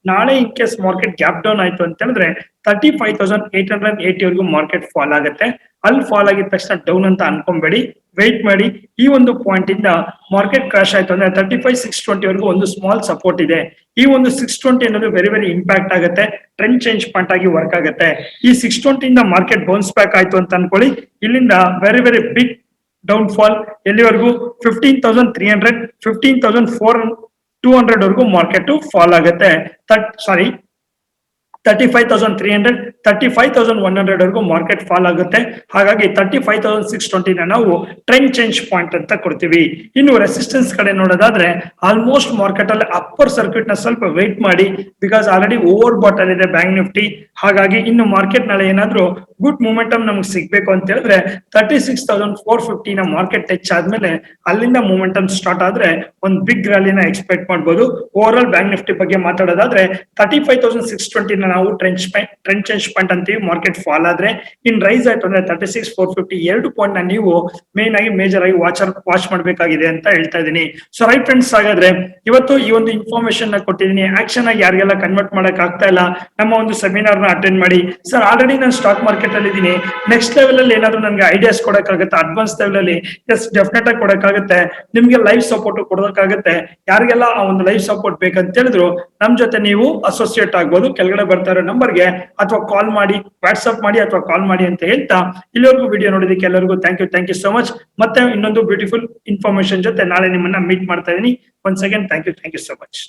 ನಾಳೆ in case market gap down ಆಯ್ತು ಅಂತ ಹೇಳಿದ್ರೆ 35,880 ವರೆಗೂ ಮಾರ್ಕೆಟ್ ಫಾಲ್ ಆಗುತ್ತೆ. ಅಲ್ಲಿ ಫಾಲ್ ಆಗಿದ ತಕ್ಷಣ ಡೌನ್ ಅಂತ ಅನ್ಕೊಂಬೇಡಿ, ವೆಯ್ಟ್ ಮಾಡಿ. ಈ ಒಂದು ಪಾಯಿಂಟ್ ಇಂದ ಮಾರ್ಕೆಟ್ ಕ್ರಾಶ್ ಆಯ್ತು ಅಂದ್ರೆ 35,620 ವರೆಗೂ ಒಂದು ಸ್ಮಾಲ್ ಸಪೋರ್ಟ್ ಇದೆ. ಈ ಒಂದು 620 ಅನ್ನೋದು ವೆರಿ ವೆರಿ ಇಂಪ್ಯಾಕ್ಟ್ ಆಗುತ್ತೆ, ಟ್ರೆಂಡ್ ಚೇಂಜ್ ಪಾಯಿಂಟ್ ಆಗಿ ವರ್ಕ್ ಆಗುತ್ತೆ. ಈ 620 ಇಂದ ಮಾರ್ಕೆಟ್ ಬೌನ್ಸ್ ಬ್ಯಾಕ್ ಆಯ್ತು ಅಂತ ಅನ್ಕೊಳ್ಳಿ, ಇಲ್ಲಿಂದ very very big down fall ಎಲ್ಲಿವರೆಗೂ 15,300 15,200 ವರೆಗೂ ಮಾರ್ಕೆಟ್ ಫಾಲ್ ಆಗುತ್ತೆ. 35,300 35,100 ವರೆಗೂ ಮಾರ್ಕೆಟ್ ಫಾಲ್ ಆಗುತ್ತೆ. ಹಾಗಾಗಿ 35,620 ನಾವು ಟ್ರೆಂಡ್ ಚೇಂಜ್ ಪಾಯಿಂಟ್ ಅಂತ ಕೊಡ್ತೀವಿ. ಇನ್ನು ರೆಸಿಸ್ಟೆನ್ಸ್ ಕಡೆ ನೋಡೋದಾದ್ರೆ ಆಲ್ಮೋಸ್ಟ್ ಮಾರ್ಕೆಟ್ ಅಲ್ಲಿ ಅಪ್ಪರ್ ಸರ್ಕ್ಯೂಟ್ ನ ಸ್ವಲ್ಪ ವೇಟ್ ಮಾಡಿ, ಬಿಕಾಸ್ ಆಲ್ರೆಡಿ ಓವರ್ ಬಾಟಲ್ ಇದೆ ಬ್ಯಾಂಕ್ ನಿಫ್ಟಿ. ಹಾಗಾಗಿ ಇನ್ನು ಮಾರ್ಕೆಟ್ ನಲ್ಲಿ ಏನಾದ್ರೂ ಗುಡ್ ಮೂಮೆಂಟಮ್ ನಮ್ಗೆ ಸಿಗ್ಬೇಕು ಅಂತ ಹೇಳಿದ್ರೆ 36,450 ನ ಮಾರ್ಕೆಟ್ ಟಚ್ ಆದ್ಮೇಲೆ ಅಲ್ಲಿಂದ ಮೂಮೆಂಟಮ್ ಸ್ಟಾರ್ಟ್ ಆದ್ರೆ ಒಂದು ಬಿಗ್ ರ್ಯಾಲಿನ ಎಕ್ಸ್ಪೆಕ್ಟ್ ಮಾಡಬಹುದು. ಓವರ್ ಆಲ್ ಬ್ಯಾಂಕ್ ನಿಫ್ಟಿ ಬಗ್ಗೆ ಮಾತಾಡೋದಾದ್ರೆ 35,620 ನಾವು ಟ್ರೆಂಡ್ ಚೇಂಜ್ ಪಾಯಿಂಟ್ ಅಂತೀವಿ. ಮಾರ್ಕೆಟ್ ಫಾಲ್ ಆದ್ರೆ ಇನ್ ರೈಸ್ ಆಯ್ತು ಅಂದ್ರೆ 36,450 2 ಪಾಯಿಂಟ್ ನ ನೀವು ಮೇನ್ ಆಗಿ ಮೇಜರ್ ಆಗಿ ವಾಚ್ ಮಾಡಬೇಕಾಗಿದೆ ಅಂತ ಹೇಳ್ತಾ ಇದೀನಿ. ಸೊ ರೈಟ್ ಫ್ರೆಂಡ್ಸ್, ಹಾಗಾದ್ರೆ ಇವತ್ತು ಈ ಒಂದು ಇನ್ಫಾರ್ಮೇಶನ್ ನ ಕೊಟ್ಟಿದ್ದೀನಿ. ಆಕ್ಷನ್ ಆಗಿ ಯಾರಿಗೆಲ್ಲ ಕನ್ವರ್ಟ್ ಮಾಡಕ್ ಆಗ್ತಾ ಇಲ್ಲ, ನಮ್ಮ ಒಂದು ಸೆಮಿನಾರ್ ನ ಅಟೆಂಡ್ ಮಾಡಿ. ಸರ್ ಆಲ್ರೆಡಿ ನಾನು ಸ್ಟಾಕ್ ಮಾರ್ಕೆಟ್ ಅಲ್ಲಿ ಇದ್ದೀನಿ, ನೆಕ್ಸ್ಟ್ ಲೆವೆಲ್ ಅಲ್ಲಿ ಏನಾದ್ರು ನನಗೆ ಐಡಿಯಾಸ್ ಕೊಡಕ್ಕಾಗುತ್ತೆ, ಅಡ್ವಾನ್ಸ್ ಲೆವೆಲ್ ಅಲ್ಲಿ ಎಸ್ ಡೆಫಿನೆಟ್ ಆಗಿ ಕೊಡಕ್ಕಾಗುತ್ತೆ, ನಿಮ್ಗೆ ಲೈವ್ ಸಪೋರ್ಟ್ ಕೊಡೋಕ್ಕಾಗುತ್ತೆ. ಯಾರಿಗೆಲ್ಲ ಆ ಒಂದು ಲೈವ್ ಸಪೋರ್ಟ್ ಬೇಕಂತ ಹೇಳಿದ್ರು ನಮ್ ಜೊತೆ ನೀವು ಅಸೋಸಿಯೇಟ್ ಆಗ್ಬೋದು. ಕೆಳಗಡೆ ಬರ್ತಾ ಇರೋ ನಂಬರ್ಗೆ ಅಥವಾ ಕಾಲ್ ಮಾಡಿ, ವಾಟ್ಸ್ಆಪ್ ಮಾಡಿ ಅಥವಾ ಕಾಲ್ ಮಾಡಿ ಅಂತ ಹೇಳ್ತಾ ಇಲ್ಲಿವರೆಗೂ ವಿಡಿಯೋ ನೋಡಿದಕ್ಕೆ ಎಲ್ಲರಿಗೂ ಥ್ಯಾಂಕ್ ಯು ಸೋ ಮಚ್. ಮತ್ತೆ ಇನ್ನೊಂದು ಬ್ಯೂಟಿಫುಲ್ ಇನ್ಫಾರ್ಮೇಶನ್ ಜೊತೆ ನಾಳೆ ನಿಮ್ಮನ್ನ ಮೀಟ್ ಮಾಡ್ತಾ ಇದೀನಿ. Once again thank you so much.